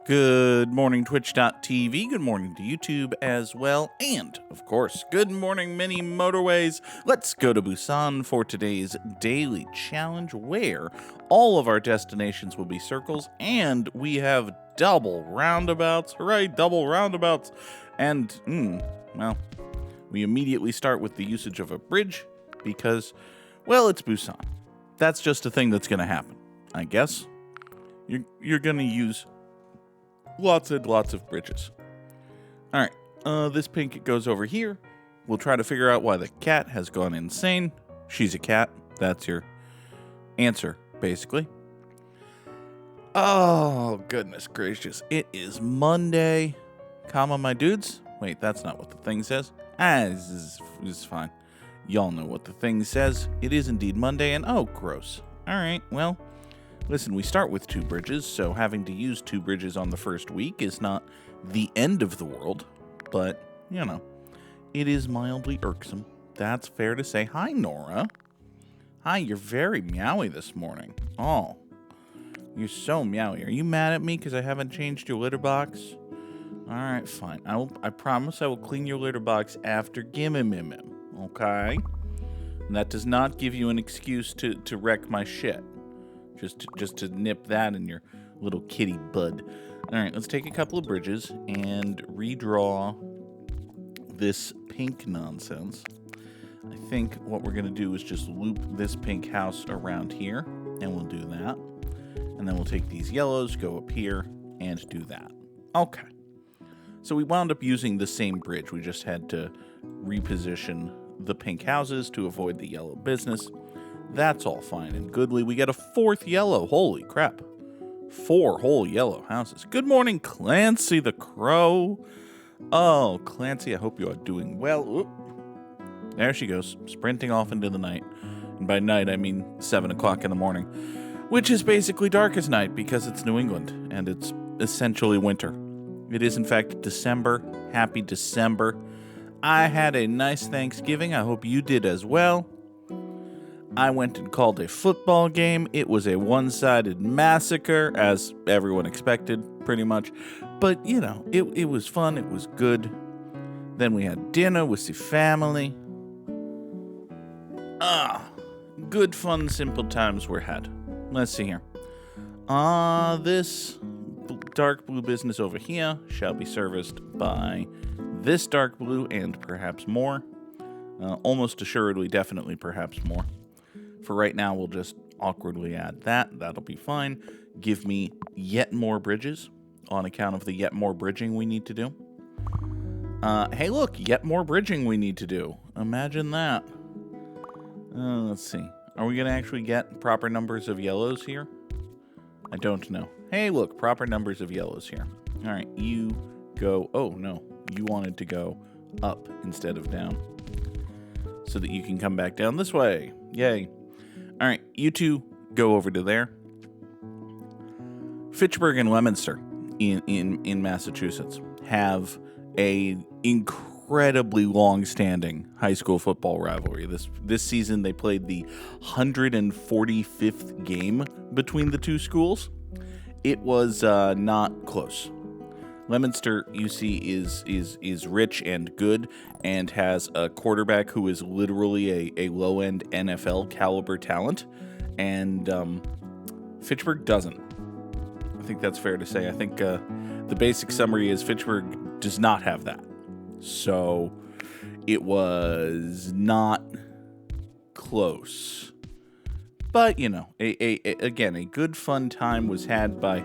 Good morning, Twitch.tv. Good morning to YouTube as well. And, of course, good morning, mini Motorways. Let's go to Busan for today's daily challenge, where all of our destinations will be circles, and we have double roundabouts. Hooray, double roundabouts. And, well, we immediately start with the usage of a bridge because, well, it's Busan. That's just a thing that's going to happen, I guess. You're going to use lots and lots of bridges. All right, this pink goes over here. We'll try to figure out why the cat has gone insane. She's a cat. That's your answer, basically. Oh, goodness gracious. It is Monday, comma, my dudes. Wait, that's not what the thing says. This is fine. Y'all know what the thing says. It is indeed Monday, and oh, gross. All right, well, listen, we start with 2 bridges, so having to use 2 bridges on the first week is not the end of the world, but, you know, it is mildly irksome. That's fair to say. Hi, Nora. Hi, you're very meowy this morning. Oh, you're so meowy. Are you mad at me because I haven't changed your litter box? All right, fine. I promise I will clean your litter box after Gimmicks, okay? And that does not give you an excuse to wreck my shit. Just to nip that in your little kitty bud. All right, let's take a couple of bridges and redraw this pink nonsense. I think what we're going to do is just loop this pink house around here, and we'll do that. And then we'll take these yellows, go up here, and do that. Okay. So we wound up using the same bridge. We just had to reposition the pink houses to avoid the yellow business. That's all fine and goodly. We get a 4th yellow. Holy crap. 4 whole yellow houses. Good morning, Clancy the Crow. Oh, Clancy, I hope you are doing well. Oop. There she goes, sprinting off into the night. And by night, I mean 7 o'clock in the morning, which is basically dark as night because it's New England and it's essentially winter. It is, in fact, December. Happy December. I had a nice Thanksgiving. I hope you did as well. I went and called a football game. It was a one-sided massacre, as everyone expected, pretty much. But, you know, it was fun. It was good. Then we had dinner with the family. Good, fun, simple times were had. Let's see here. This dark blue business over here shall be serviced by this dark blue and perhaps more. Almost assuredly, definitely, perhaps more. For right now, we'll just awkwardly add that. That'll be fine. Give me yet more bridges on account of the yet more bridging we need to do. Hey, look, yet more bridging we need to do. Imagine that. Let's see. Are we going to actually get proper numbers of yellows here? I don't know. Hey, look, proper numbers of yellows here. All right, you go. Oh, no. You wanted to go up instead of down so that you can come back down this way. Yay. All right, you two go over to there. Fitchburg and Leominster in Massachusetts have a incredibly long-standing high school football rivalry. This season, they played the 145th game between the two schools. It was not close. Leominster, you see, is rich and good and has a quarterback who is literally a low-end NFL caliber talent, and Fitchburg doesn't. I think that's fair to say. I think the basic summary is Fitchburg does not have that. So it was not close. But, you know, again, a good fun time was had by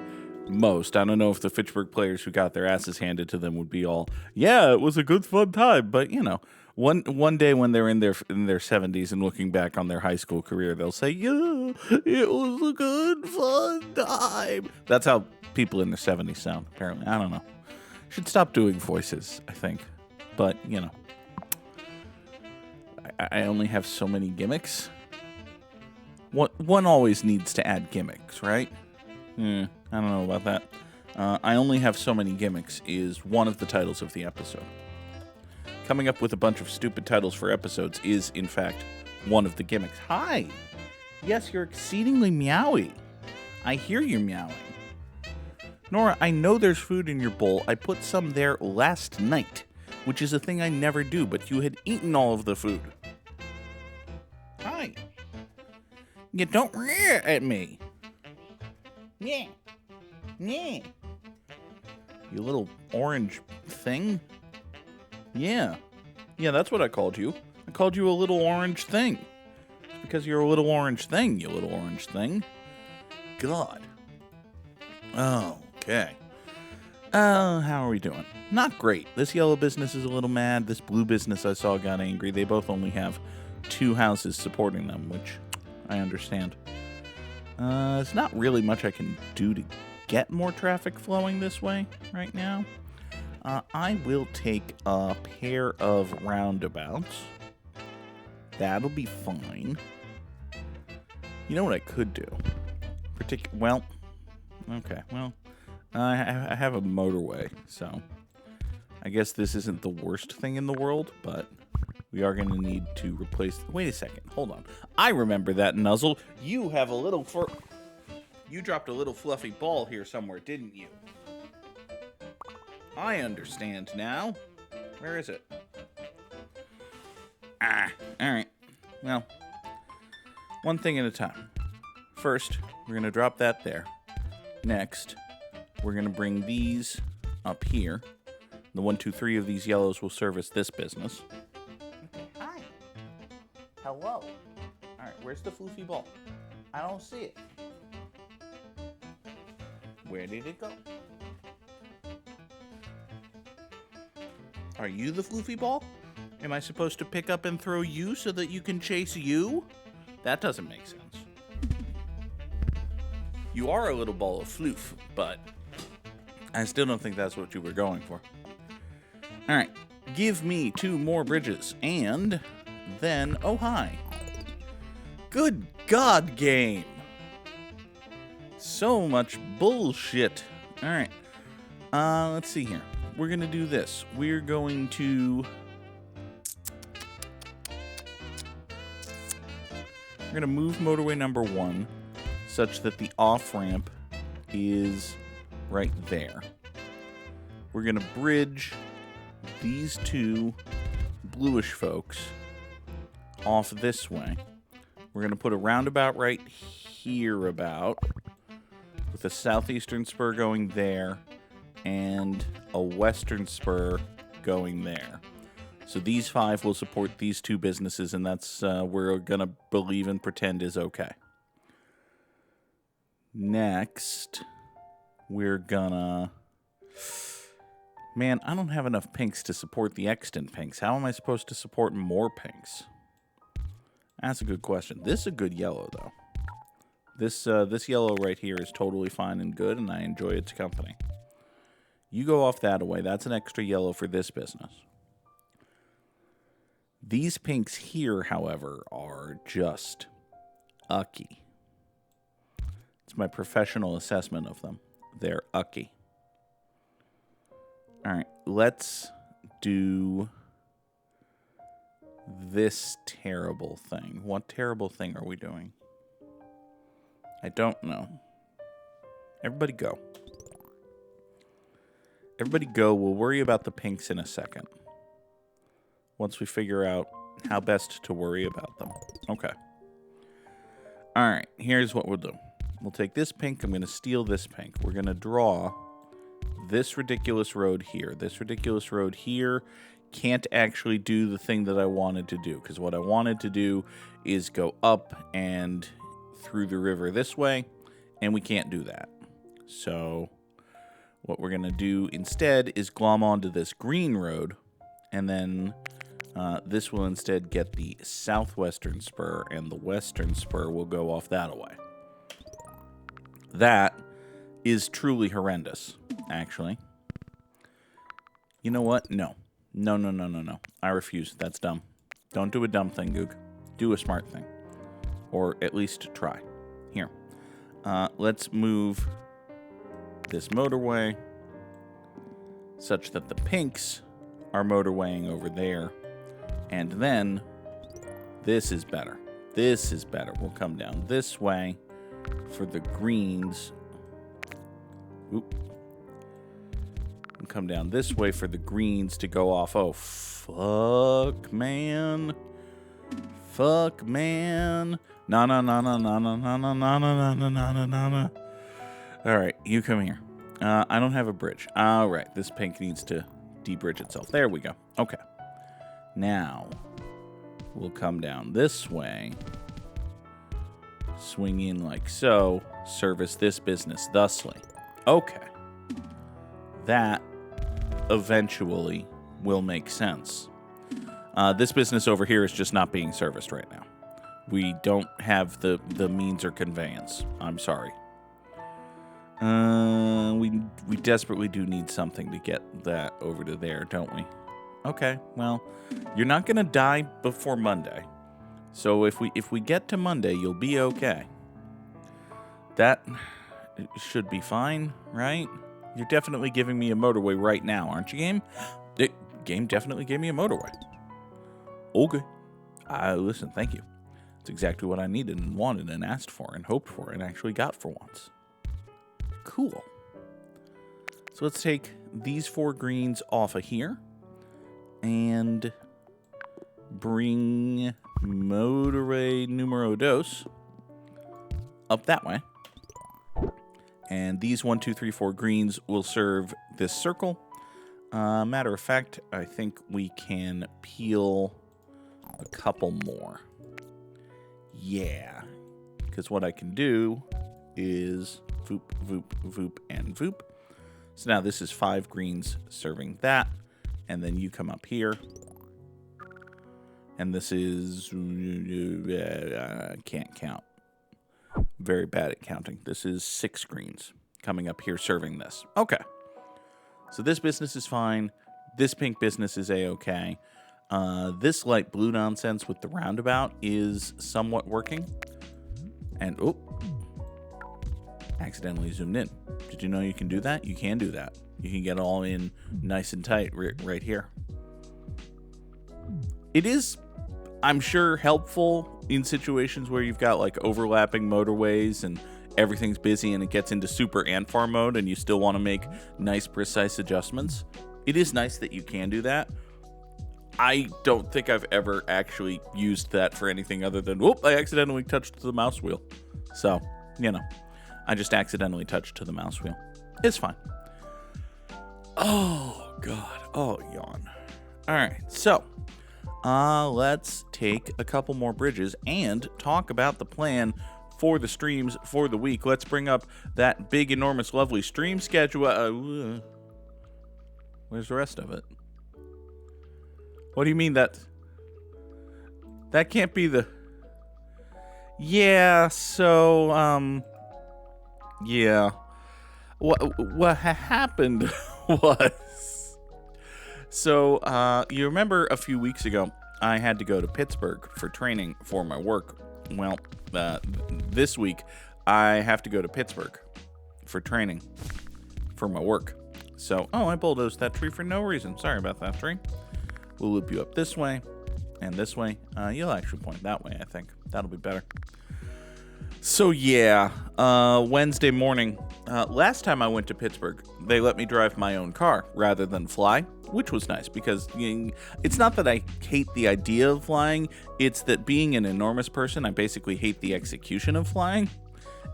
most. I don't know if the Fitchburg players who got their asses handed to them would be all, yeah, it was a good fun time. But, you know, one day when they're in their 70s and looking back on their high school career, they'll say, yeah, it was a good fun time. That's how people in their 70s sound, apparently. I don't know. Should stop doing voices, I think. But, you know, I only have so many gimmicks. One always needs to add gimmicks, right? I don't know about that. I only have so many gimmicks is one of the titles of the episode. Coming up with a bunch of stupid titles for episodes is, in fact, one of the gimmicks. Hi! Yes, you're exceedingly meowy. I hear you meowing. Nora, I know there's food in your bowl. I put some there last night, which is a thing I never do, but you had eaten all of the food. Hi. You don't rear at me. Yeah. Yeah. You little orange thing. Yeah. Yeah, that's what I called you. I called you a little orange thing. It's because you're a little orange thing, you little orange thing. God. Okay. How are we doing? Not great. This yellow business is a little mad. This blue business I saw got angry. They both only have 2 houses supporting them, which I understand. There's not really much I can do to get more traffic flowing this way right now. I will take a pair of roundabouts. That'll be fine. You know what I could do? I have a motorway, so I guess this isn't the worst thing in the world, but we are going to need to replace... Wait a second. Hold on. I remember that nuzzle. You have a little... You dropped a little fluffy ball here somewhere, didn't you? I understand now. Where is it? Alright. Well, one thing at a time. First, we're going to drop that there. Next, we're going to bring these up here. The 1, 2, 3 of these yellows will service this business. Okay, hi. Hello. Alright, where's the floofy ball? I don't see it. Where did it go? Are you the floofy ball? Am I supposed to pick up and throw you so that you can chase you? That doesn't make sense. You are a little ball of floof, but I still don't think that's what you were going for. Alright, give me 2 more bridges, and then, oh hi. Good God, game. So much bullshit. Alright, let's see here. We're going to do this. We're going to... We're going to move motorway number 1 such that the off-ramp is right there. We're going to bridge these 2 bluish folks off this way. We're going to put a roundabout right here about, with a southeastern spur going there and a western spur going there. So these 5 will support these 2 businesses, and that's we're going to believe and pretend is okay. Next, we're gonna... Man, I don't have enough pinks to support the extant pinks. How am I supposed to support more pinks? That's a good question. This is a good yellow, though. This yellow right here is totally fine and good, and I enjoy its company. You go off that away. That's an extra yellow for this business. These pinks here, however, are just ucky. It's my professional assessment of them. They're ucky. Alright, let's do this terrible thing. What terrible thing are we doing? I don't know. Everybody go. Everybody go. We'll worry about the pinks in a second. Once we figure out how best to worry about them. Okay. Alright, here's what we'll do. We'll take this pink. I'm going to steal this pink. We're going to draw this ridiculous road here. This ridiculous road here can't actually do the thing that I wanted to do, because what I wanted to do is go up and through the river this way, and we can't do that. So what we're going to do instead is glom onto this green road, and then this will instead get the southwestern spur, and the western spur will go off that way. That is truly horrendous, actually. You know what? No. No. I refuse. That's dumb. Don't do a dumb thing, Goog. Do a smart thing. Or at least try. Here. Let's move this motorway such that the pinks are motorwaying over there. And then this is better. This is better. We'll come down this way for the greens. Oop. come down this way for the greens to go off. Oh, fuck, man. Fuck, man. No, no, no, no, no, no, no, no, no, no, no, no, no, no. All right, you come here. I don't have a bridge. All right, this pink needs to de-bridge itself. There we go. Okay. Now, we'll come down this way. Swing in like so. Service this business thusly. Okay. That eventually will make sense. This business over here is just not being serviced right now. We don't have the means or conveyance. I'm sorry. We desperately do need something to get that over to there, don't we? Okay, well, you're not gonna die before Monday. So if we get to Monday, you'll be okay. That should be fine, right? You're definitely giving me a motorway right now, aren't you, game? Game definitely gave me a motorway. Okay. Listen, thank you. It's exactly what I needed and wanted and asked for and hoped for and actually got for once. Cool. So let's take these 4 greens off of here and bring motorway numero dos up that way. And these 1, 2, 3, 4 greens will serve this circle. Matter of fact, I think we can peel a couple more. Yeah. Because what I can do is voop, voop, voop, and voop. So now this is 5 greens serving that. And then you come up here. And this is... can't count. Very bad at counting. This is 6 greens coming up here serving this. Okay. So this business is fine. This pink business is A-okay. This light blue nonsense with the roundabout is somewhat working. And, oh, accidentally zoomed in. Did you know you can do that? You can do that. You can get all in nice and tight right here. It is, I'm sure, helpful in situations where you've got like overlapping motorways and everything's busy and it gets into super ant farm mode and you still want to make nice, precise adjustments. It is nice that you can do that. I don't think I've ever actually used that for anything other than, whoop, I accidentally touched the mouse wheel. So, you know, I just accidentally touched to the mouse wheel. It's fine. Oh, God. Oh, yawn. All right. So, let's take a couple more bridges and talk about the plan for the streams for the week. Let's bring up that big, enormous, lovely stream schedule. Where's the rest of it? What do you mean that can't be the... Yeah, so, yeah. What happened was... So, you remember a few weeks ago, I had to go to Pittsburgh for training for my work. Well, this week, I have to go to Pittsburgh for training for my work. So, oh, I bulldozed that tree for no reason. Sorry about that tree. We'll loop you up this way and this way. You'll actually point that way, I think. That'll be better. So, yeah, Wednesday morning, last time I went to Pittsburgh, they let me drive my own car rather than fly, which was nice because it's not that I hate the idea of flying. It's that being an enormous person, I basically hate the execution of flying.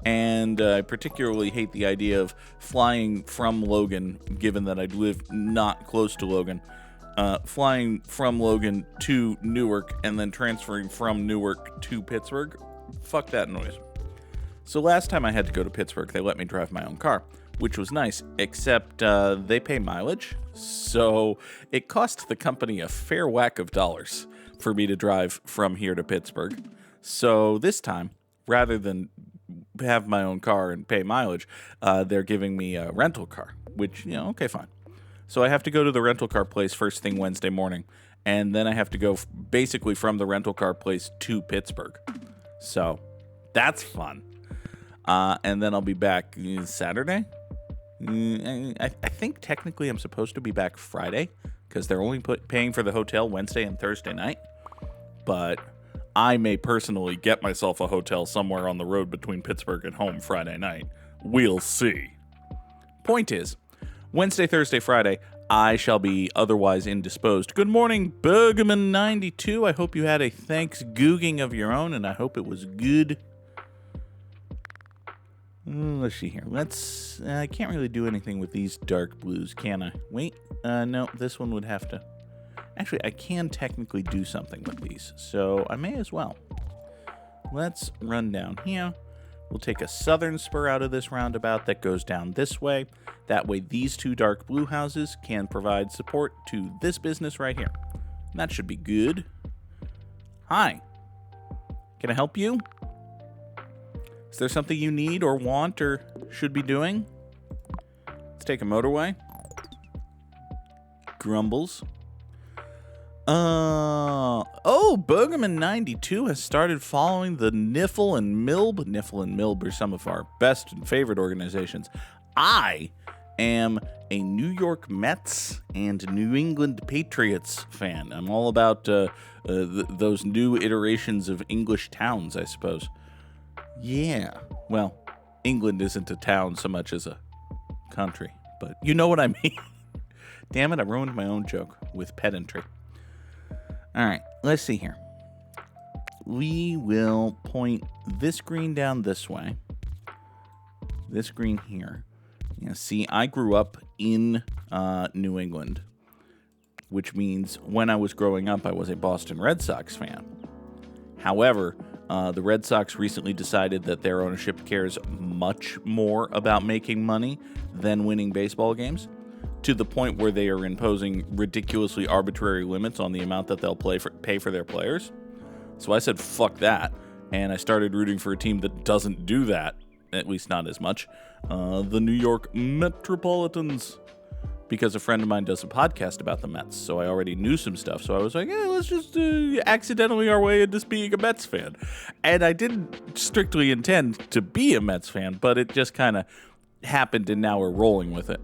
And I particularly hate the idea of flying from Logan, given that I live not close to Logan. Flying from Logan to Newark and then transferring from Newark to Pittsburgh. Fuck that noise. So last time I had to go to Pittsburgh, they let me drive my own car, which was nice, except they pay mileage. So it cost the company a fair whack of dollars for me to drive from here to Pittsburgh. So this time, rather than have my own car and pay mileage, they're giving me a rental car, which, okay, fine. So I have to go to the rental car place first thing Wednesday morning, and then I have to go basically from the rental car place to Pittsburgh. So that's fun. And then I'll be back Saturday. I think technically I'm supposed to be back Friday because they're only paying for the hotel Wednesday and Thursday night. But I may personally get myself a hotel somewhere on the road between Pittsburgh and home Friday night. We'll see. Point is, Wednesday, Thursday, Friday, I shall be otherwise indisposed. Good morning, Bergman92. I hope you had a thanks googing of your own, and I hope it was good. Let's see here. I can't really do anything with these dark blues, can I? Wait, no, this one would have to. Actually, I can technically do something with these, so I may as well. Let's run down here. We'll take a southern spur out of this roundabout that goes down this way. That way, these two dark blue houses can provide support to this business right here. That should be good. Hi. Can I help you? Is there something you need or want or should be doing? Let's take a motorway. Grumbles. Bergman92 has started following the Niffle and Milb. Niffle and Milb are some of our best and favorite organizations. I am a New York Mets and New England Patriots fan. I'm all about those new iterations of English towns, I suppose. Yeah, well, England isn't a town so much as a country, but you know what I mean. Damn it, I ruined my own joke with pedantry. All right, let's see here. We will point this green down this way. This green here. Yeah, see, I grew up in New England, which means when I was growing up, I was a Boston Red Sox fan. However, the Red Sox recently decided that their ownership cares much more about making money than winning baseball games, to the point where they are imposing ridiculously arbitrary limits on the amount that they'll pay for their players. So I said, fuck that, and I started rooting for a team that doesn't do that, at least not as much, the New York Metropolitans, because a friend of mine does a podcast about the Mets, so I already knew some stuff, so I was like, let's just accidentally our way into being a Mets fan. And I didn't strictly intend to be a Mets fan, but it just kind of happened, and now we're rolling with it.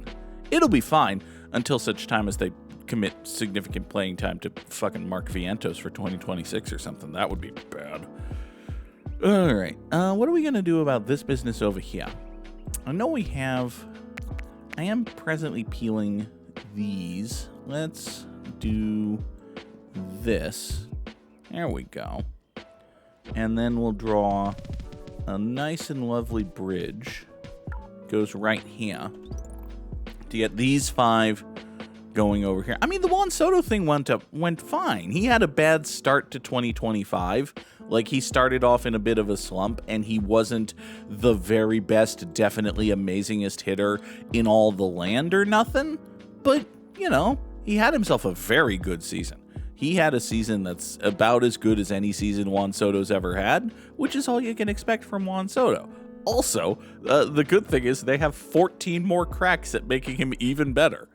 It'll be fine until such time as they commit significant playing time to fucking Mark Vientos for 2026 or something. That would be bad. All right. What are we going to do about this business over here? I know I am presently peeling these. Let's do this. There we go. And then we'll draw a nice and lovely bridge. Goes right here. To get these 5 going over here. I mean, the Juan Soto thing went fine. He had a bad start to 2025. Like, he started off in a bit of a slump, and he wasn't the very best, definitely amazingest hitter in all the land or nothing. But, you know, he had himself a very good season. He had a season that's about as good as any season Juan Soto's ever had, which is all you can expect from Juan Soto. Also, the good thing is they have 14 more cracks at making him even better.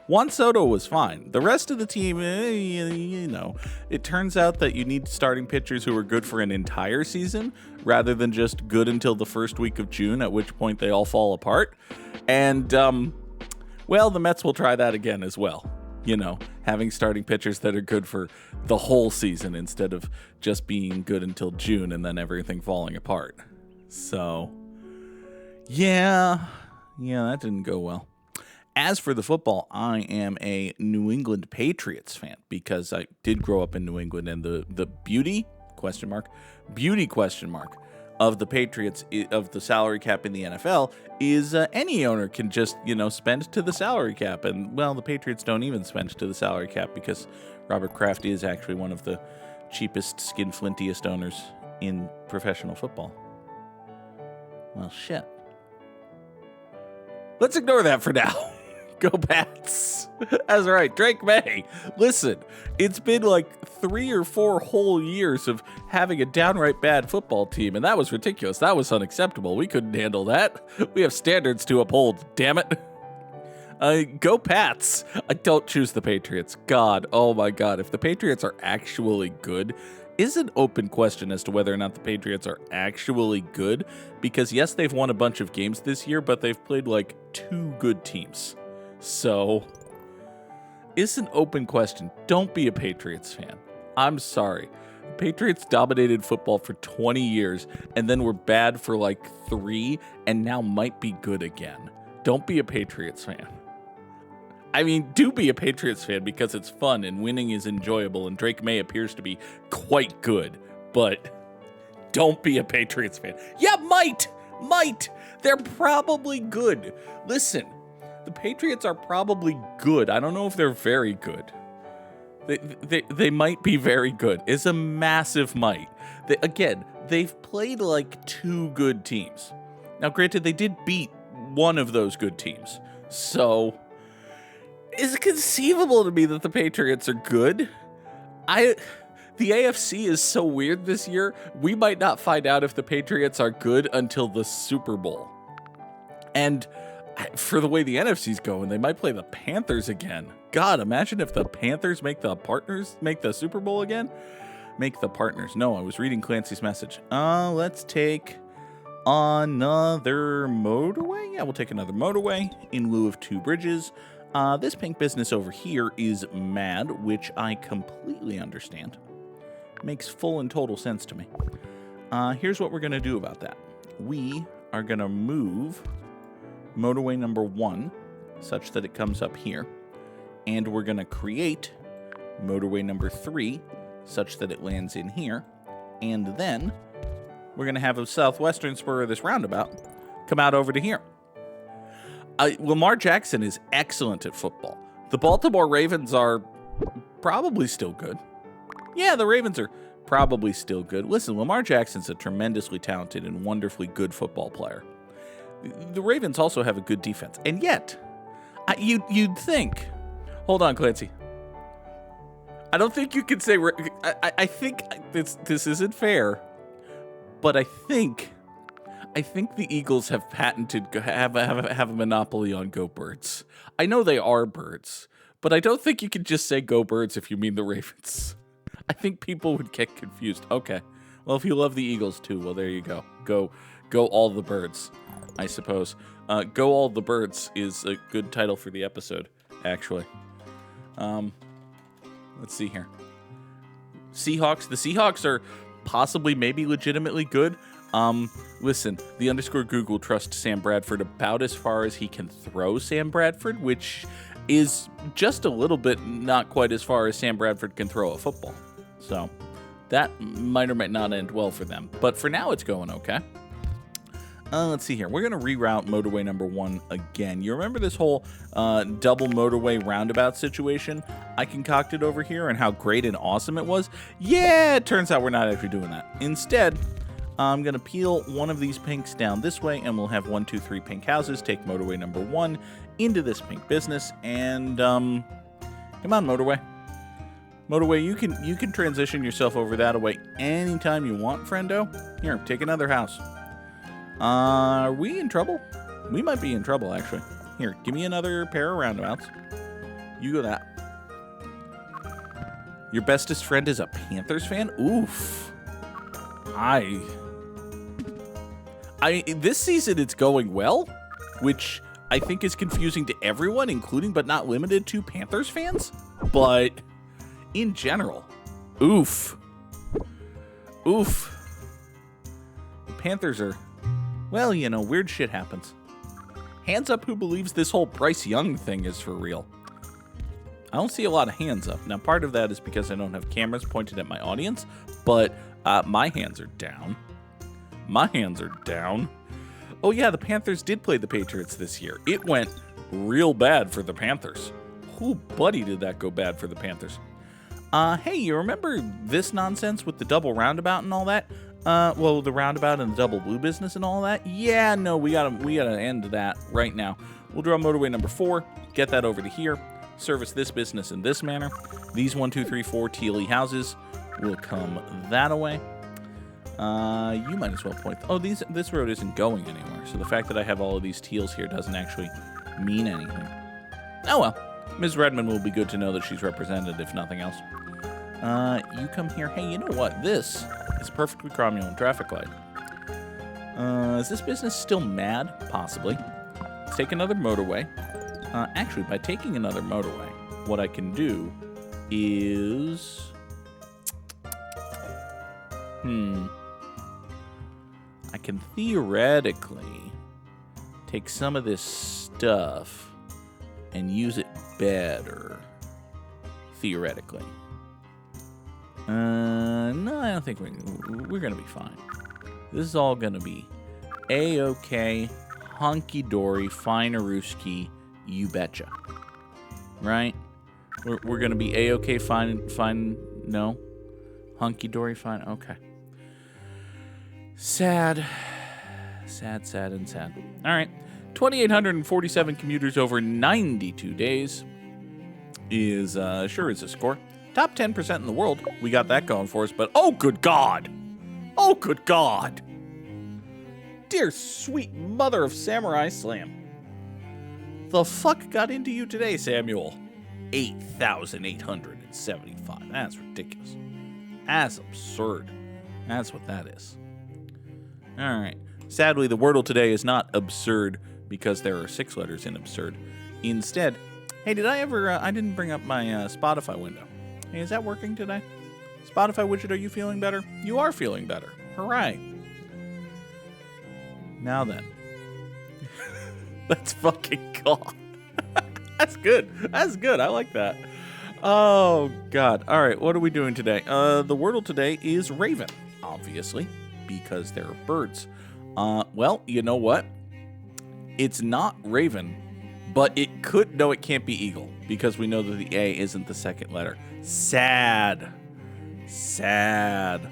Juan Soto was fine. The rest of the team, you know, it turns out that you need starting pitchers who are good for an entire season rather than just good until the first week of June, at which point they all fall apart. And, well, the Mets will try that again as well. You know, having starting pitchers that are good for the whole season instead of just being good until June and then everything falling apart. So, yeah, that didn't go well. As for the football, I am a New England Patriots fan because I did grow up in New England, and the beauty of the Patriots, of the salary cap in the NFL, is any owner can just, spend to the salary cap. And, well, the Patriots don't even spend to the salary cap because Robert Kraft is actually one of the cheapest, skinflintiest owners in professional football. Well, shit. Let's ignore that for now. Go Pats. That's right, Drake May. Listen, it's been like 3 or 4 whole years of having a downright bad football team, and that was ridiculous. That was unacceptable. We couldn't handle that. We have standards to uphold, damn it. Go Pats. I don't choose the Patriots. God, oh my God. If the Patriots are actually good, is an open question as to whether or not the Patriots are actually good. Because yes, they've won a bunch of games this year, but they've played like 2 good teams. So, it's an open question. Don't be a Patriots fan. I'm sorry. Patriots dominated football for 20 years and then were bad for like 3 and now might be good again. Don't be a Patriots fan. I mean, do be a Patriots fan because it's fun and winning is enjoyable and Drake May appears to be quite good, but don't be a Patriots fan. Yeah, might. They're probably good. Listen, the Patriots are probably good. I don't know if they're very good. They might be very good. It's a massive might. They've played like 2 good teams. Now, granted, they did beat one of those good teams. So, is it conceivable to me that the Patriots are good? The AFC is so weird this year, we might not find out if the Patriots are good until the Super Bowl. And for the way the NFC's going, they might play the Panthers again. God, imagine if the Panthers make the Super Bowl again. Make the partners. No, I was reading Clancy's message. Let's take another motorway. Yeah, we'll take another motorway in lieu of 2 bridges. This pink business over here is mad, which I completely understand. Makes full and total sense to me. Here's what we're going to do about that. We are going to move motorway number 1 such that it comes up here. And we're going to create motorway number 3 such that it lands in here. And then we're going to have a southwestern spur of this roundabout come out over to here. Lamar Jackson is excellent at football. The Baltimore Ravens are probably still good. Yeah, the Ravens are probably still good. Listen, Lamar Jackson's a tremendously talented and wonderfully good football player. The Ravens also have a good defense. And yet, you'd think... Hold on, Clancy. I don't think you can say... I think this isn't fair, but I think the Eagles have patented... have a monopoly on Go Birds. I know they are birds, but I don't think you can just say Go Birds if you mean the Ravens. I think people would get confused. Okay. Well, if you love the Eagles too, well, there you go. Go all the birds, I suppose. Go all the birds is a good title for the episode, actually. Let's see here. Seahawks. The Seahawks are possibly, maybe legitimately good. Listen, the _Goog will trust Sam Bradford about as far as he can throw Sam Bradford, which is just a little bit not quite as far as Sam Bradford can throw a football. So that might or might not end well for them. But for now, it's going okay. Let's see here. We're going to reroute motorway number 1 again. You remember this whole double motorway roundabout situation I concocted over here and how great and awesome it was? Yeah, it turns out we're not actually doing that. Instead, I'm going to peel one of these pinks down this way, and we'll have 1, 2, 3 pink houses. Take motorway number 1 into this pink business, and come on, motorway. Motorway, you can transition yourself over that away anytime you want, friendo. Here, take another house. Are we in trouble? We might be in trouble, actually. Here, give me another pair of roundabouts. You go that. Your bestest friend is a Panthers fan? Oof. This season it's going well, which I think is confusing to everyone, including but not limited to Panthers fans. But in general, oof. The Panthers are, well, you know, weird shit happens. Hands up who believes this whole Bryce Young thing is for real. I don't see a lot of hands up. Now, part of that is because I don't have cameras pointed at my audience, but my hands are down. Oh, yeah, the Panthers did play the Patriots this year. It went real bad for the Panthers. Oh, buddy, did that go bad for the Panthers. Hey, you remember this nonsense with the double roundabout and all that? Well, the roundabout and the double blue business and all that? Yeah, no, we gotta end that right now. We'll draw motorway number 4, get that over to here, service this business in this manner. These 1, 2, 3, 4 tealy houses will come that away. You might as well point... Oh, this road isn't going anywhere, so the fact that I have all of these teals here doesn't actually mean anything. Oh well, Ms. Redmond will be good to know that she's represented, if nothing else. You come here. Hey, you know what? This is a perfectly cromulent traffic light. Is this business still mad? Possibly. Let's take another motorway. Actually, by taking another motorway, what I can do is... I can theoretically take some of this stuff and use it better, theoretically. No, I don't think we're going to be fine. This is all going to be A-okay, hunky-dory, fine-a-rooski, you betcha. Right? We're going to be A-okay, fine, no? Hunky-dory, fine, okay. Sad. Sad, and sad. All right. 2,847 commuters over 92 days is, sure is a score. Top 10% in the world. We got that going for us, but oh, good God. Oh, good God. Dear sweet mother of Samurai Slam. The fuck got into you today, Samuel? 8,875. That's ridiculous. That's absurd. That's what that is. All right. Sadly, the Wordle today is not absurd because there are 6 letters in absurd. Instead, hey, did I ever, I didn't bring up my Spotify window. Hey, is that working today? Spotify widget, are you feeling better? You are feeling better. Hooray. Now then. Let's fucking go. That's good. That's good. I like that. Oh, God. All right, what are we doing today? The Wordle today is raven, obviously, because they're birds. Well, you know what? It's not raven, but it could... No, it can't be eagle, because we know that the A isn't the second letter. Sad. Sad.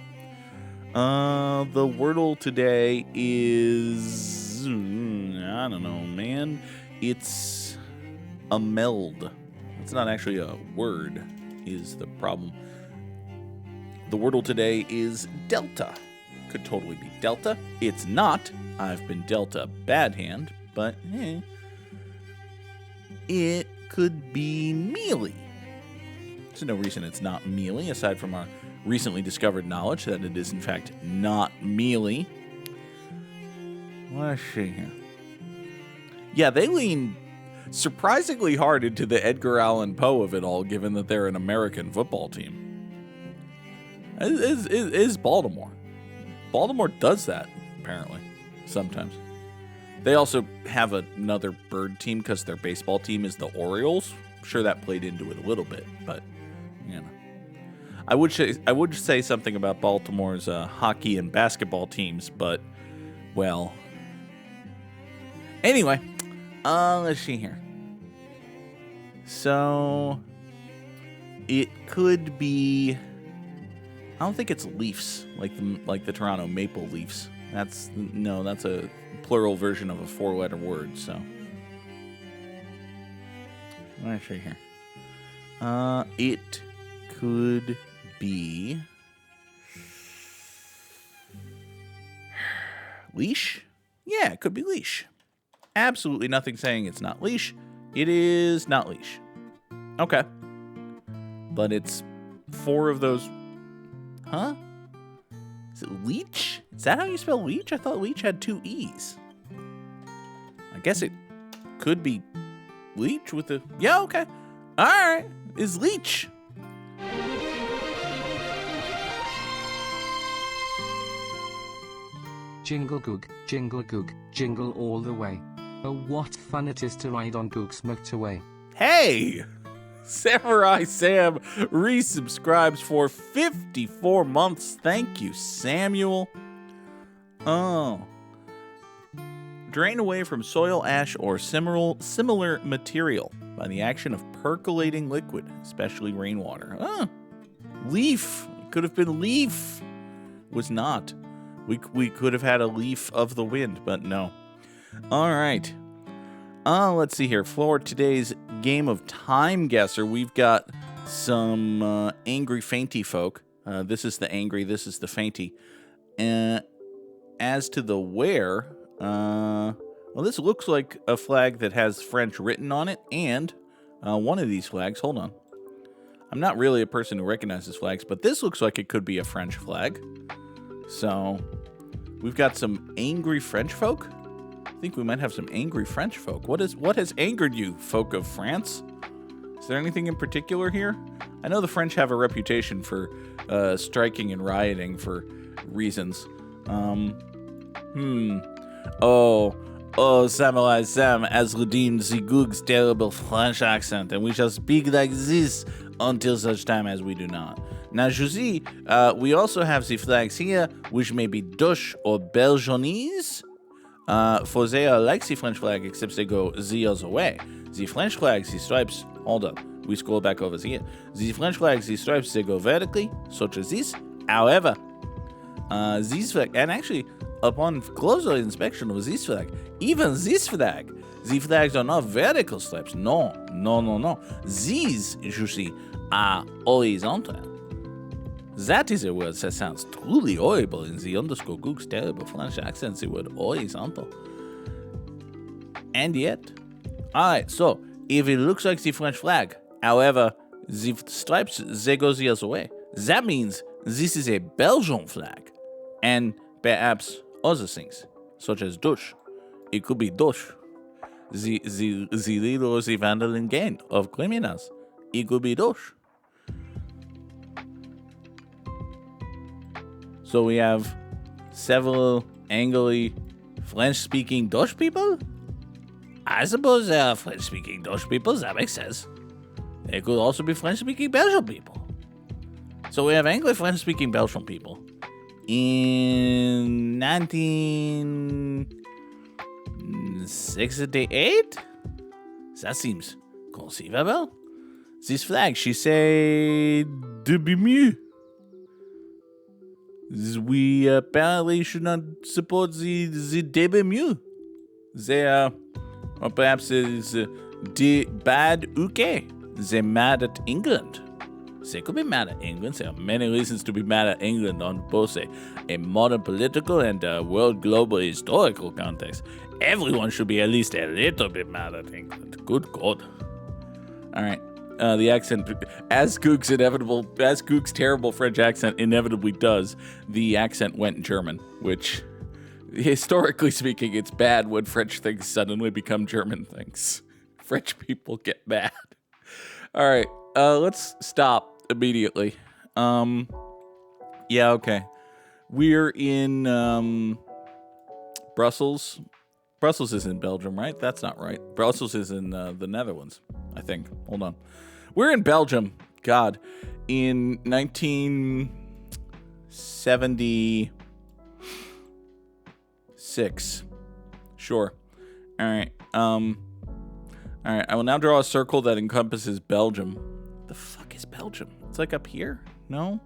The Wordle today is... I don't know, man. It's a meld. It's not actually a word, is the problem. The Wordle today is delta. Could totally be delta. It's not. I've been dealt a bad hand, but it could be mealy. There's no reason it's not mealy, aside from our recently discovered knowledge that it is, in fact, not mealy. Let's see here. Yeah, they lean surprisingly hard into the Edgar Allan Poe of it all, given that they're an American football team. It is Baltimore. Baltimore does that, apparently, sometimes. They also have another bird team because their baseball team is the Orioles. I'm sure that played into it a little bit, but, you know. I would say something about Baltimore's hockey and basketball teams, but, well. Anyway, let's see here. So, it could be... I don't think it's Leafs, like the Toronto Maple Leafs. That's a plural version of a 4-letter word, so. Let's see here. It could be... Leash? Yeah, it could be leash. Absolutely nothing saying it's not leash. It is not leash. Okay. But it's 4 of those... Huh? Is it leech? Is that how you spell leech? I thought leech had 2 E's. I guess it could be leech with a... Yeah, okay. All right. Is leech. Jingle Goog, jingle all the way. Oh, what fun it is to ride on Goog's motorway. Hey! Samurai Sam resubscribes for 54 months. Thank you, Samuel. Oh. Drain away from soil, ash, or similar material by the action of percolating liquid, especially rainwater. Oh. Leaf. It could have been leaf. It was not. We could have had a leaf of the wind, but no. All right. Let's see here. For today's game of Time Guesser, we've got some angry fainty folk. This is the angry, this is the fainty. As to the where, well, this looks like a flag that has French written on it, and one of these flags, hold on. I'm not really a person who recognizes flags, but this looks like it could be a French flag. So, we've got some angry French folk. I think we might have some angry French folk. What has angered you, folk of France? Is there anything in particular here? I know the French have a reputation for striking and rioting for reasons. Oh, Oh, Samurai Sam has redeemed the Goog's terrible French accent, and we shall speak like this until such time as we do not. Now, you see, we also have the flags here, which may be Dutch or Belgianese, for they are like the French flag, except they go the other way. The French flags, the stripes, hold up, we scroll back over here. The French flags, the stripes, they go vertically, such as this. However, these flags, and actually, upon closer inspection of this flag, even this flag, the flags are not vertical stripes. No. These, you see, are horizontal. That is a word that sounds truly horrible in the underscore Goog's terrible French accent, the word horizontal. And yet, alright, so, if it looks like the French flag, however, the stripes, they go the other way, that means this is a Belgian flag. And perhaps other things, such as Dutch. It could be Dutch. The leader of the Vandalin gang of criminals. It could be Dutch. So we have several angry French-speaking Dutch people? I suppose there are French-speaking Dutch people, that makes sense. There could also be French-speaking Belgian people. So we have angry French-speaking Belgian people. In 1968? That seems conceivable. This flag, she say, de be mieux. We apparently should not support the de be mieux. They or perhaps it's de bad UK. They're mad at England. They could be mad at England. There are many reasons to be mad at England on both a modern political and world global historical context. Everyone should be at least a little bit mad at England. Good God. All right. The accent, as Goog's terrible French accent inevitably does, the accent went German, which, historically speaking, it's bad when French things suddenly become German things. French people get mad. All right. Let's stop immediately. Yeah, okay. We're in Brussels. Brussels is in Belgium, right? That's not right. Brussels is in the Netherlands, I think. Hold on. We're in Belgium. God. In 1976. Sure. All right. All right. I will now draw a circle that encompasses Belgium. The fuck is Belgium? It's like up here? No?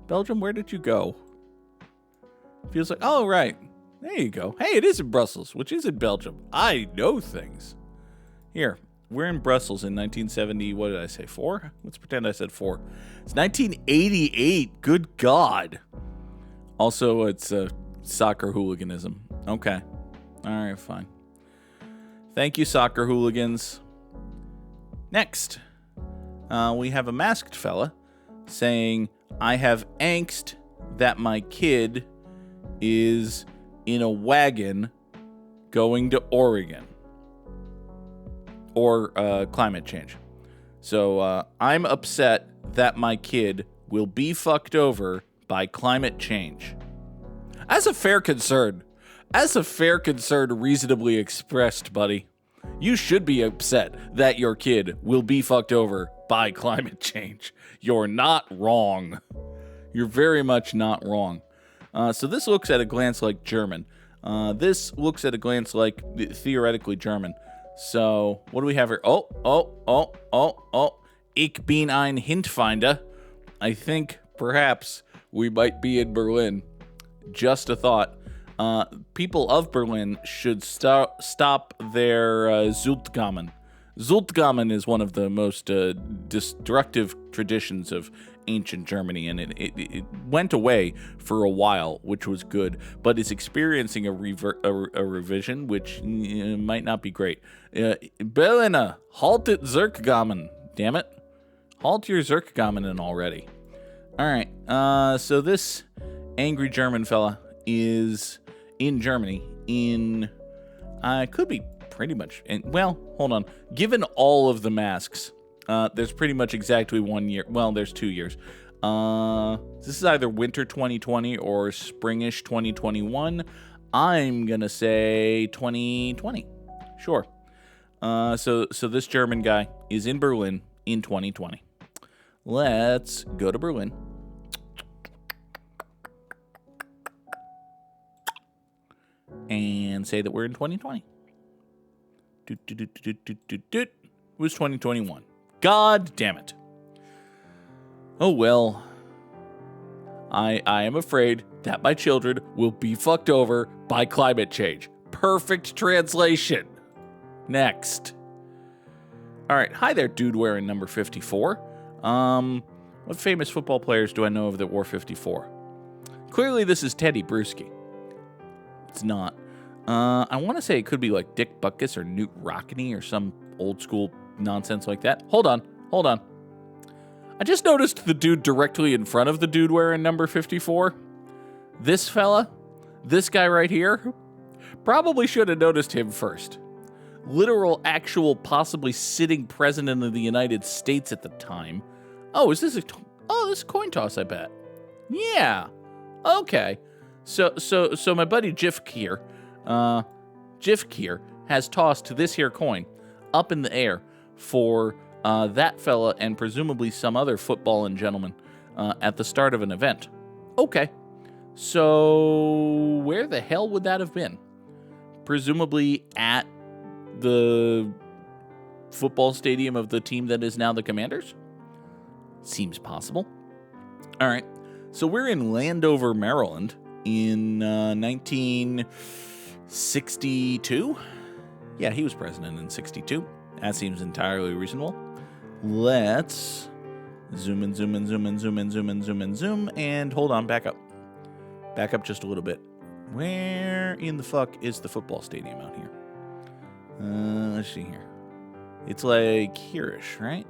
Belgium, where did you go? Feels like, oh, right. There you go. Hey, it is in Brussels, which is in Belgium. I know things. Here, we're in Brussels in 1970. What did I say? 4? Let's pretend I said 4. It's 1988. Good God. Also, it's soccer hooliganism. Okay. All right, fine. Thank you, soccer hooligans. Next, we have a masked fella saying, I have angst that my kid is in a wagon going to Oregon. Or climate change. So I'm upset that my kid will be fucked over by climate change. As a fair concern reasonably expressed, buddy, you should be upset that your kid will be fucked over by climate change. You're not wrong. You're very much not wrong. So this looks at a glance like German. This looks at a glance like theoretically German. So what do we have here? Ich bin ein Hintfinder. I think perhaps we might be in Berlin. Just a thought. People of Berlin should stop their Zultgamen. Zultgamen is one of the most destructive traditions of ancient Germany, and it went away for a while, which was good, but it's experiencing a revision, which might not be great. Berliner, haltet Zerkgamen. Damn it. Halt your Zerkgamen already. All right, so this angry German fella is in Germany could be pretty much, well, hold on. Given all of the masks, there's pretty much exactly 1 year. Well, there's 2 years. This is either winter 2020 or springish 2021. I'm going to say 2020. Sure. So this German guy is in Berlin in 2020. Let's go to Berlin. And say that we're in 2020. It was 2021. God damn it. Oh well. I am afraid that my children will be fucked over by climate change. Perfect translation. Next. All right. Hi there, dude wearing number 54. What famous football players do I know of that wore 54? Clearly this is Teddy Bluesky. It's not. I want to say it could be like Dick Butkus or Newt Rockne or some old school nonsense like that. Hold on. I just noticed the dude directly in front of the dude wearing number 54. This fella, this guy right here, probably should have noticed him first. Literal, actual, possibly sitting president of the United States at the time. Oh, is this this is a coin toss, I bet. Yeah. Okay. So my buddy Jif here has tossed this here coin up in the air for that fella and presumably some other football and gentleman at the start of an event. Okay. So where the hell would that have been? Presumably at the football stadium of the team that is now the Commanders? Seems possible. All right. So we're in Landover, Maryland in 1962. Yeah, he was president in 62. That seems entirely reasonable. Let's zoom in, and hold on, back up. Back up just a little bit. Where in the fuck is the football stadium out here? Let's see here. It's like here-ish, right?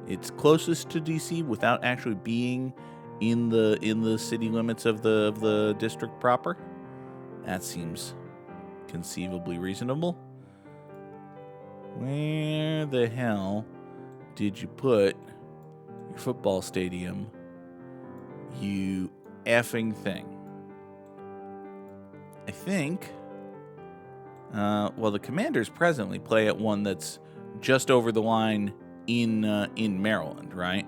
It's closest to DC without actually being in the city limits of the district proper. That seems conceivably reasonable. Where the hell did you put your football stadium, you effing thing? I think, the Commanders presently play at one that's just over the line in Maryland, right?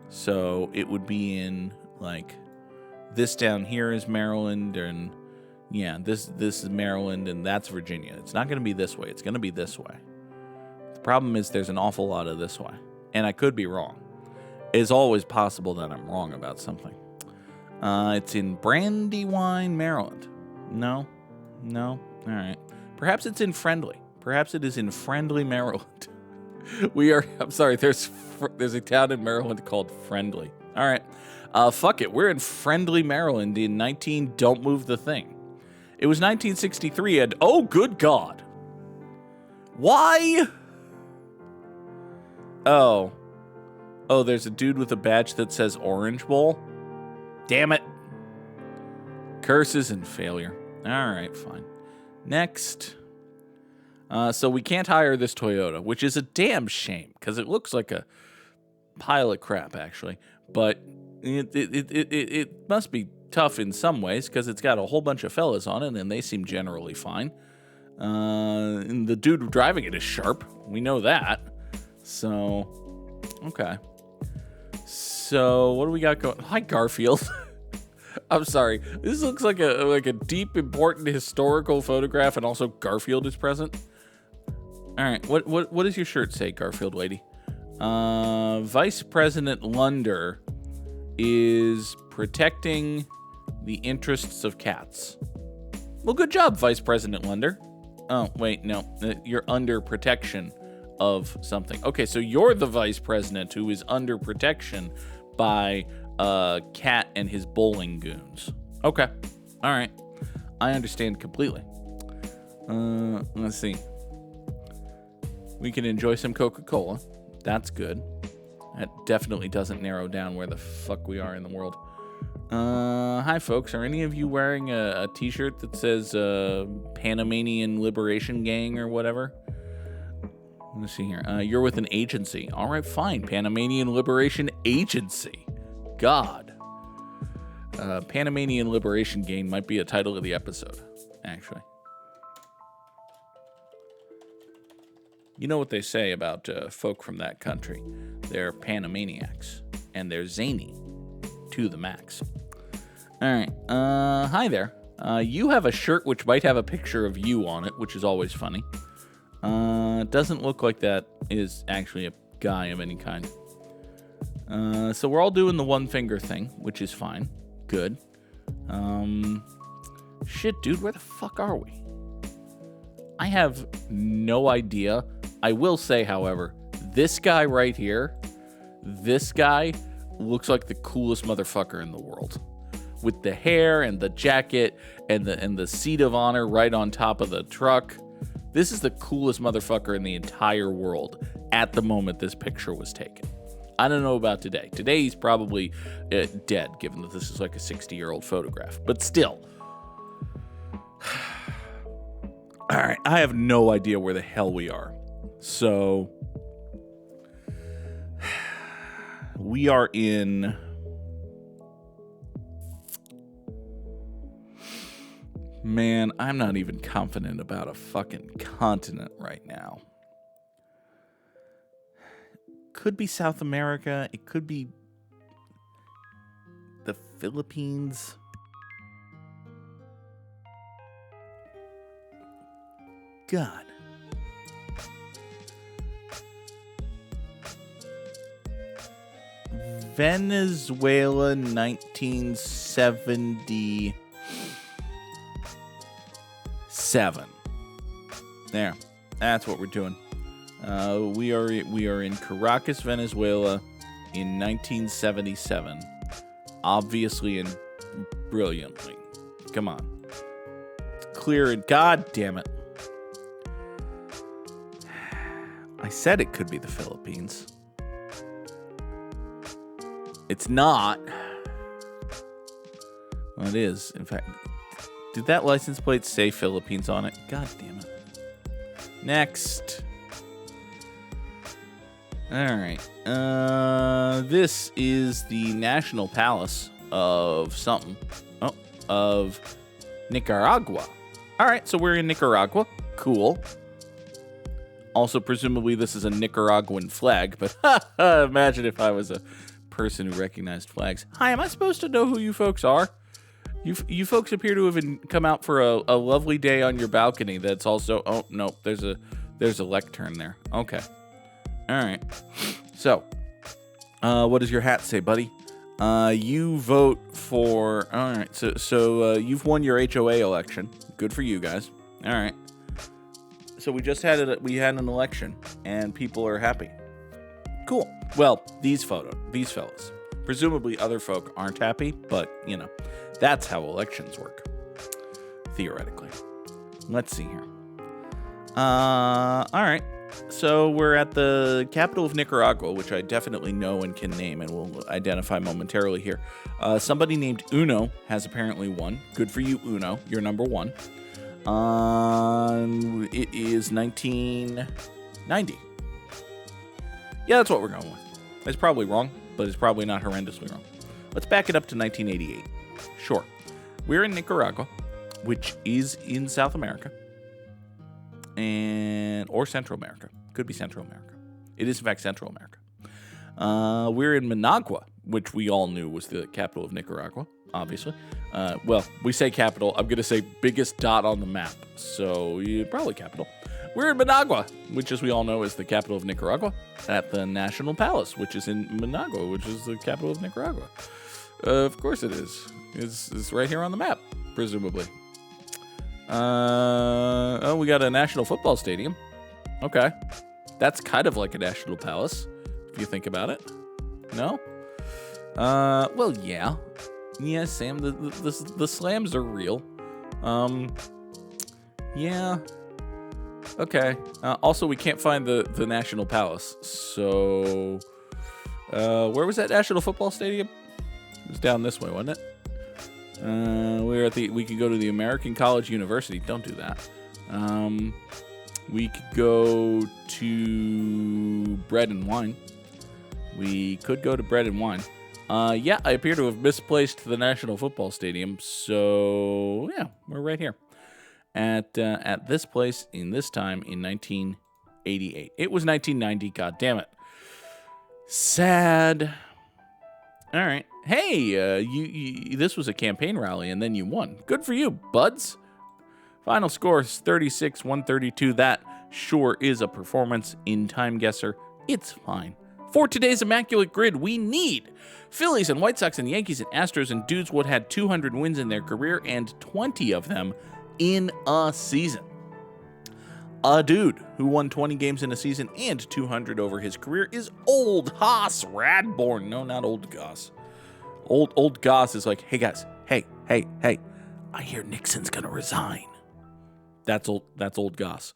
So it would be in, like, this down here is Maryland, and yeah, this is Maryland, and that's Virginia. It's not going to be this way. It's going to be this way. The problem is there's an awful lot of this way, and I could be wrong. It's always possible that I'm wrong about something. It's in Brandywine, Maryland. No. All right. Perhaps it's in Friendly. Perhaps it is in Friendly, Maryland. I'm sorry, there's a town in Maryland called Friendly. All right. Fuck it. We're in Friendly, Maryland in Don't Move the Thing. It was 1963, and oh, good God. Why? Oh, there's a dude with a badge that says Orange Bowl. Damn it. Curses and failure. All right, fine. Next. So we can't hire this Toyota, which is a damn shame, because it looks like a pile of crap, actually. But it must be tough in some ways, because it's got a whole bunch of fellas on it, and they seem generally fine. And the dude driving it is sharp. We know that. So, okay. So, what do we got going? Hi, Garfield. I'm sorry. This looks like a deep, important historical photograph, and also Garfield is present. All right. What does your shirt say, Garfield lady? Vice President Lunder is protecting the interests of cats. Well, good job, Vice President Lunder. Oh, wait, no. You're under protection of something. Okay, so you're the vice president who is under protection by Cat and his bowling goons. Okay. All right. I understand completely. Let's see. We can enjoy some Coca-Cola. That's good. That definitely doesn't narrow down where the fuck we are in the world. Hi, folks. Are any of you wearing a t-shirt that says Panamanian Liberation Gang or whatever? Let's see here. You're with an agency. All right, fine. Panamanian Liberation Agency. God. Panamanian Liberation Gain might be a title of the episode, actually. You know what they say about folk from that country. They're Panamaniacs, and they're zany to the max. All right. Hi there. You have a shirt which might have a picture of you on it, which is always funny. It doesn't look like that is actually a guy of any kind. So we're all doing the one finger thing, which is fine. Good. Shit, dude, where the fuck are we? I have no idea. I will say, however, this guy right here, this guy looks like the coolest motherfucker in the world. With the hair and the jacket and the seat of honor right on top of the truck. This is the coolest motherfucker in the entire world at the moment this picture was taken. I don't know about today. Today he's probably dead, given that this is like a 60-year-old photograph. But still. All right, I have no idea where the hell we are. So, we are in... Man, I'm not even confident about a fucking continent right now. Could be South America. It could be the Philippines. God. Venezuela, 1977. There. That's what we're doing. We are in Caracas, Venezuela in 1977. Obviously and brilliantly. Come on. It's clear and God damn it. I said it could be the Philippines. It's not. Well, it is. In fact, did that license plate say Philippines on it? God damn it. Next. All right. This is the National Palace of something. Oh, of Nicaragua. All right, so we're in Nicaragua. Cool. Also, presumably, this is a Nicaraguan flag, but imagine if I was a person who recognized flags. Hi, am I supposed to know who you folks are? You folks appear to have come out for a lovely day on your balcony. That's also... Oh, no, there's a lectern there. Okay. All right. So, what does your hat say, buddy? You vote for... All right, so you've won your HOA election. Good for you guys. All right. So we just had an election, and people are happy. Cool. Well, these fellas. Presumably other folk aren't happy, but, you know, that's how elections work. Theoretically. Let's see here. All right. So we're at the capital of Nicaragua, which I definitely know and can name and will identify momentarily here. Somebody named Uno has apparently won. Good for you, Uno. You're number one. It is 1990. Yeah, that's what we're going with. It's probably wrong, but it's probably not horrendously wrong. Let's back it up to 1988. Sure. We're in Nicaragua, which is in South America. Or Central America. Could be Central America. It is, in fact, Central America. We're in Managua, which we all knew was the capital of Nicaragua, obviously. Well, we say capital. I'm going to say biggest dot on the map. So, probably capital. We're in Managua, which, as we all know, is the capital of Nicaragua, at the National Palace, which is in Managua, which is the capital of Nicaragua. Of course it is. It's right here on the map, presumably. Oh, we got a national football stadium. Okay. That's kind of like a national palace, if you think about it. No? Well, yeah. Yeah, Sam, the slams are real. Yeah. Okay. Also, we can't find the national palace. So, where was that national football stadium? It was down this way, wasn't it? We could go to the American College University. Don't do that. We could go to Bread and Wine. We could go to Bread and Wine. Yeah, I appear to have misplaced the National Football Stadium, so yeah, we're right here at this place in this time in 1988. It was 1990. God damn it. Sad. All right. Hey, you this was a campaign rally, and then you won. Good for you, buds. Final score is 36-132. That sure is a performance in Time Guesser. It's fine. For today's Immaculate Grid, we need Phillies and White Sox and Yankees and Astros and dudes what had 200 wins in their career and 20 of them in a season. A dude who won 20 games in a season and 200 over his career is Old Hoss Radborn. No, not Old Goss. Old Goss is like, hey guys, hey, I hear Nixon's gonna resign. That's Old Goss.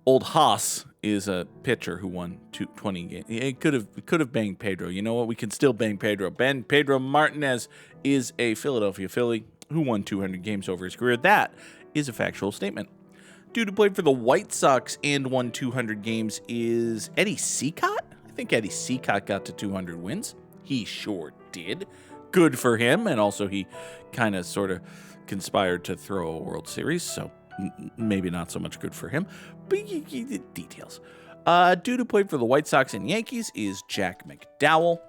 Old Haas is a pitcher who won 20 games. It could have banged Pedro. You know what? We can still bang Pedro. Pedro Martinez is a Philadelphia Philly who won 200 games over his career. That is a factual statement. Dude who played for the White Sox and won 200 games is Eddie Seacott. I think Eddie Seacott got to 200 wins. He sure did. Good for him. And also he kind of sort of conspired to throw a World Series, so maybe not so much good for him, but details. Dude who played for the White Sox and Yankees is Jack McDowell.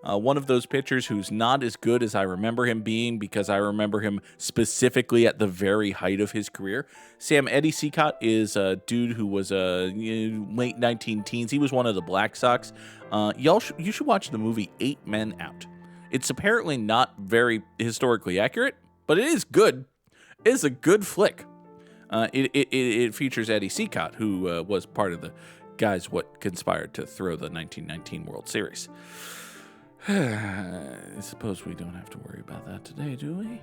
One of those pitchers who's not as good as I remember him being because I remember him specifically at the very height of his career. Eddie Seacott is a dude who was late 19 teens. He was one of the Black Sox. You should watch the movie 8 Men Out. It's apparently not very historically accurate, but it is good. It is a good flick. It features Eddie Seacott, who was part of the guys what conspired to throw the 1919 World Series. I suppose we don't have to worry about that today, do we?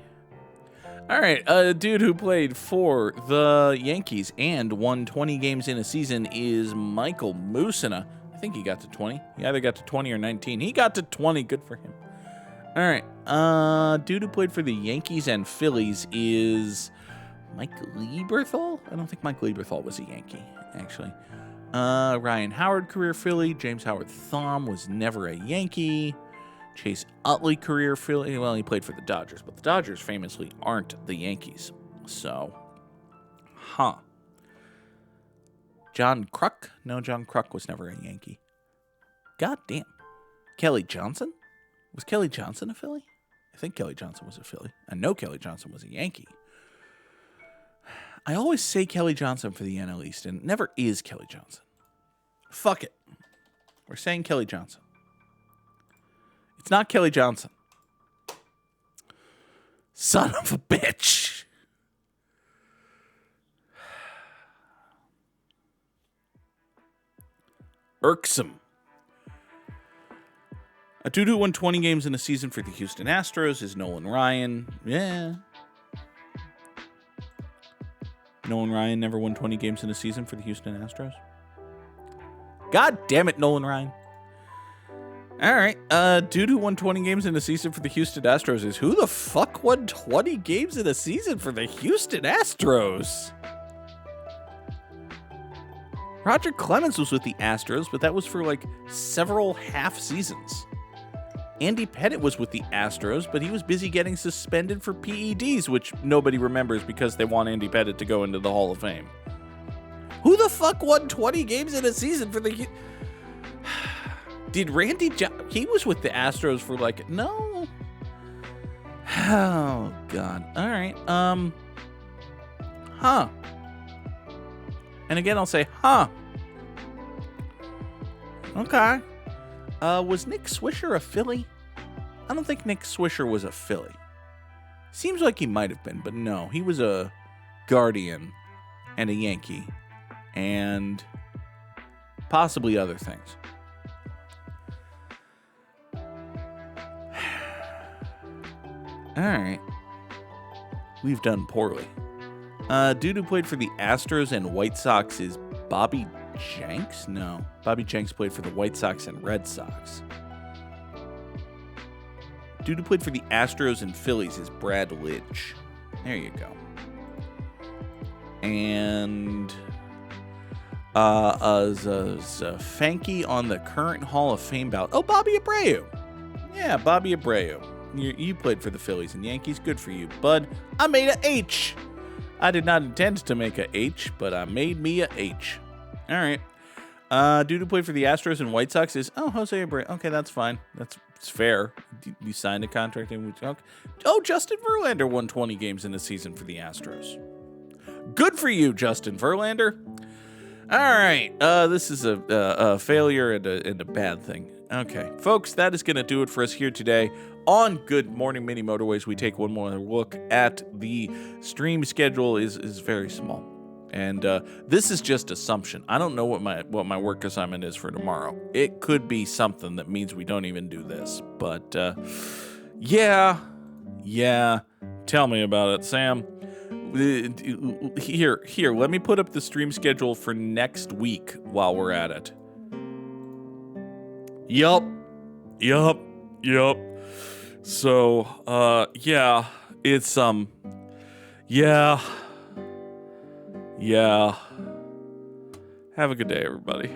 All right, a dude who played for the Yankees and won 20 games in a season is Michael Musina. I think he got to 20. He either got to 20 or 19. He got to 20. Good for him. All right, dude who played for the Yankees and Phillies is Mike Lieberthal. I don't think Mike Lieberthal was a Yankee, actually. Ryan Howard, career Philly. James Howard Thom was never a Yankee. Chase Utley, career Philly. Well, he played for the Dodgers, but the Dodgers famously aren't the Yankees. So, John Kruk? No, John Kruk was never a Yankee. God damn. Kelly Johnson? Was Kelly Johnson a Philly? I think Kelly Johnson was a Philly. I know Kelly Johnson was a Yankee. I always say Kelly Johnson for the NL East, and it never is Kelly Johnson. Fuck it. We're saying Kelly Johnson. It's not Kelly Johnson. Son of a bitch. Irksome. A dude who won 20 games in a season for the Houston Astros is Nolan Ryan. Yeah. Nolan Ryan never won 20 games in a season for the Houston Astros. God damn it, Nolan Ryan. All right. Dude who won 20 games in a season for the Houston Astros is who the fuck won 20 games in a season for the Houston Astros? Roger Clemens was with the Astros, but that was for like several half seasons. Andy Pettitte was with the Astros, but he was busy getting suspended for PEDs, which nobody remembers because they want Andy Pettitte to go into the Hall of Fame. Who the fuck won 20 games in a season for the... Did Randy he was with the Astros for like... No. Oh, God. All right. And again, I'll say, Okay. Was Nick Swisher a Philly? I don't think Nick Swisher was a Philly. Seems like he might have been, but no. He was a Guardian and a Yankee and possibly other things. All right. We've done poorly. Dude who played for the Astros and White Sox is Bobby Jenks? No. Bobby Jenks played for the White Sox and Red Sox. Dude who played for the Astros and Phillies is Brad Lidge. There you go. And Fanky on the current Hall of Fame ballot. Oh, Bobby Abreu. Yeah, Bobby Abreu. You played for the Phillies and Yankees. Good for you, bud. I made a H. I did not intend to make a H, but I made me a H. All right. Dude who played for the Astros and White Sox is Jose Abreu. Okay, that's fine. It's fair. You signed a contract and Justin Verlander won 20 games in a season for the Astros. Good for you, Justin Verlander. All right. This is a failure and a bad thing. Okay, folks, that is going to do it for us here today on Good Morning Mini Motorways. We take one more look at the stream schedule. is very small. And this is just assumption. I don't know what my work assignment is for tomorrow. It could be something that means we don't even do this. But yeah. Tell me about it, Sam. Here. Let me put up the stream schedule for next week while we're at it. Yup. So yeah, it's Yeah. Have a good day, everybody.